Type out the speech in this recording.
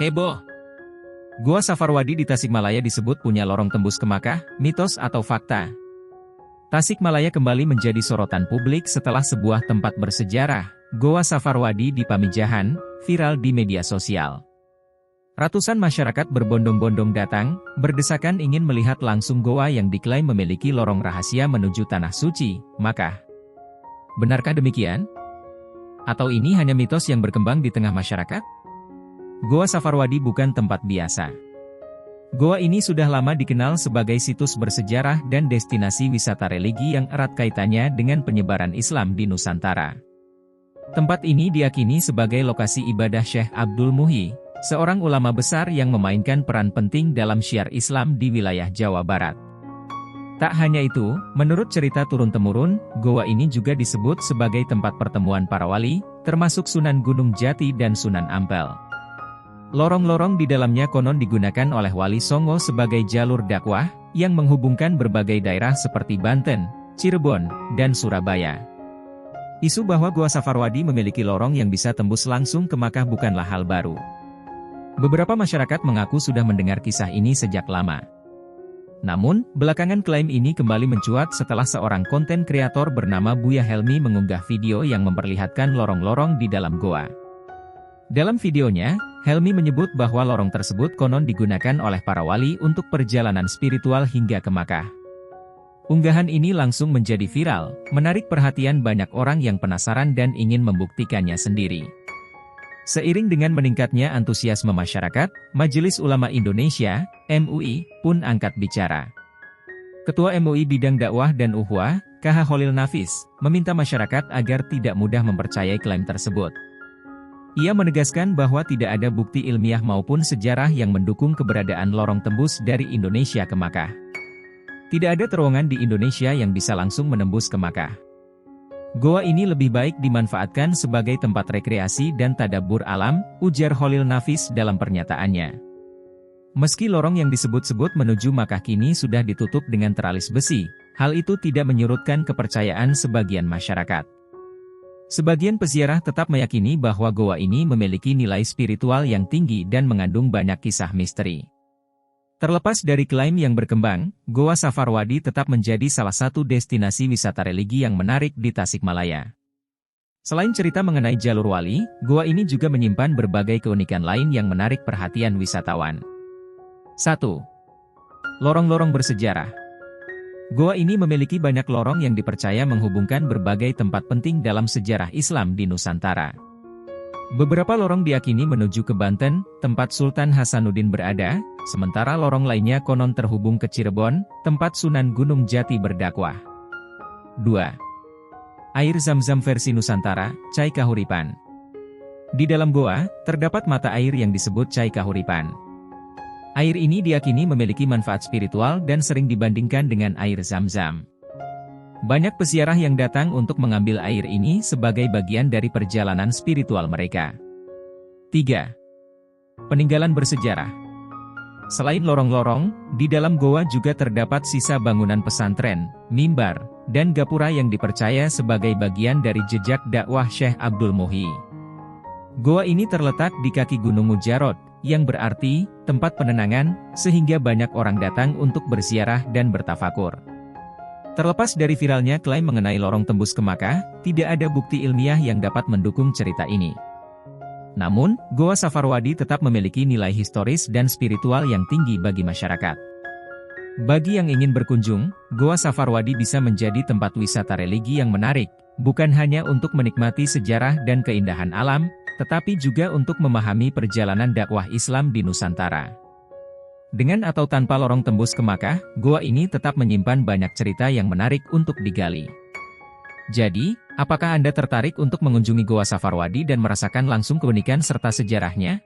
Heboh! Gua Safarwadi di Tasikmalaya disebut punya lorong tembus ke Makkah, mitos atau fakta? Tasikmalaya kembali menjadi sorotan publik setelah sebuah tempat bersejarah, Goa Safarwadi di Pamijahan, viral di media sosial. Ratusan masyarakat berbondong-bondong datang, berdesakan ingin melihat langsung goa yang diklaim memiliki lorong rahasia menuju Tanah Suci, Makkah. Benarkah demikian? Atau ini hanya mitos yang berkembang di tengah masyarakat? Goa Safarwadi bukan tempat biasa. Goa ini sudah lama dikenal sebagai situs bersejarah dan destinasi wisata religi yang erat kaitannya dengan penyebaran Islam di Nusantara. Tempat ini diyakini sebagai lokasi ibadah Syekh Abdul Muhyi, seorang ulama besar yang memainkan peran penting dalam syiar Islam di wilayah Jawa Barat. Tak hanya itu, menurut cerita turun-temurun, goa ini juga disebut sebagai tempat pertemuan para wali, termasuk Sunan Gunung Jati dan Sunan Ampel. Lorong-lorong di dalamnya konon digunakan oleh Wali Songo sebagai jalur dakwah, yang menghubungkan berbagai daerah seperti Banten, Cirebon, dan Surabaya. Isu bahwa Goa Safarwadi memiliki lorong yang bisa tembus langsung ke Makkah bukanlah hal baru. Beberapa masyarakat mengaku sudah mendengar kisah ini sejak lama. Namun, belakangan klaim ini kembali mencuat setelah seorang konten kreator bernama Buya Helmi mengunggah video yang memperlihatkan lorong-lorong di dalam goa. Dalam videonya, Helmi menyebut bahwa lorong tersebut konon digunakan oleh para wali untuk perjalanan spiritual hingga ke Makkah. Unggahan ini langsung menjadi viral, menarik perhatian banyak orang yang penasaran dan ingin membuktikannya sendiri. Seiring dengan meningkatnya antusiasme masyarakat, Majelis Ulama Indonesia, MUI, pun angkat bicara. Ketua MUI Bidang Dakwah dan Ukhuwah, KH Kholil Nafis, meminta masyarakat agar tidak mudah mempercayai klaim tersebut. Ia menegaskan bahwa tidak ada bukti ilmiah maupun sejarah yang mendukung keberadaan lorong tembus dari Indonesia ke Makkah. Tidak ada terowongan di Indonesia yang bisa langsung menembus ke Makkah. Goa ini lebih baik dimanfaatkan sebagai tempat rekreasi dan tadabbur alam, ujar Kholil Nafis dalam pernyataannya. Meski lorong yang disebut-sebut menuju Makkah kini sudah ditutup dengan teralis besi, hal itu tidak menyurutkan kepercayaan sebagian masyarakat. Sebagian peziarah tetap meyakini bahwa goa ini memiliki nilai spiritual yang tinggi dan mengandung banyak kisah misteri. Terlepas dari klaim yang berkembang, Goa Safarwadi tetap menjadi salah satu destinasi wisata religi yang menarik di Tasikmalaya. Selain cerita mengenai jalur wali, goa ini juga menyimpan berbagai keunikan lain yang menarik perhatian wisatawan. 1. Lorong-lorong bersejarah. Goa ini memiliki banyak lorong yang dipercaya menghubungkan berbagai tempat penting dalam sejarah Islam di Nusantara. Beberapa lorong diyakini menuju ke Banten, tempat Sultan Hasanuddin berada, sementara lorong lainnya konon terhubung ke Cirebon, tempat Sunan Gunung Jati berdakwah. 2. Air Zam-Zam versi Nusantara, Cai Kahuripan. Di dalam goa, terdapat mata air yang disebut Cai Kahuripan. Air ini diyakini memiliki manfaat spiritual dan sering dibandingkan dengan air Zam-Zam. Banyak peziarah yang datang untuk mengambil air ini sebagai bagian dari perjalanan spiritual mereka. 3. Peninggalan bersejarah. Selain lorong-lorong, di dalam goa juga terdapat sisa bangunan pesantren, mimbar, dan gapura yang dipercaya sebagai bagian dari jejak dakwah Syekh Abdul Muhyi. Goa ini terletak di kaki Gunung Mujarot, yang berarti tempat penenangan, sehingga banyak orang datang untuk berziarah dan bertafakur. Terlepas dari viralnya klaim mengenai lorong tembus ke Makkah, tidak ada bukti ilmiah yang dapat mendukung cerita ini. Namun, Goa Safarwadi tetap memiliki nilai historis dan spiritual yang tinggi bagi masyarakat. Bagi yang ingin berkunjung, Goa Safarwadi bisa menjadi tempat wisata religi yang menarik, bukan hanya untuk menikmati sejarah dan keindahan alam, tetapi juga untuk memahami perjalanan dakwah Islam di Nusantara. Dengan atau tanpa lorong tembus ke Makkah, goa ini tetap menyimpan banyak cerita yang menarik untuk digali. Jadi, apakah Anda tertarik untuk mengunjungi Goa Safarwadi dan merasakan langsung keunikan serta sejarahnya?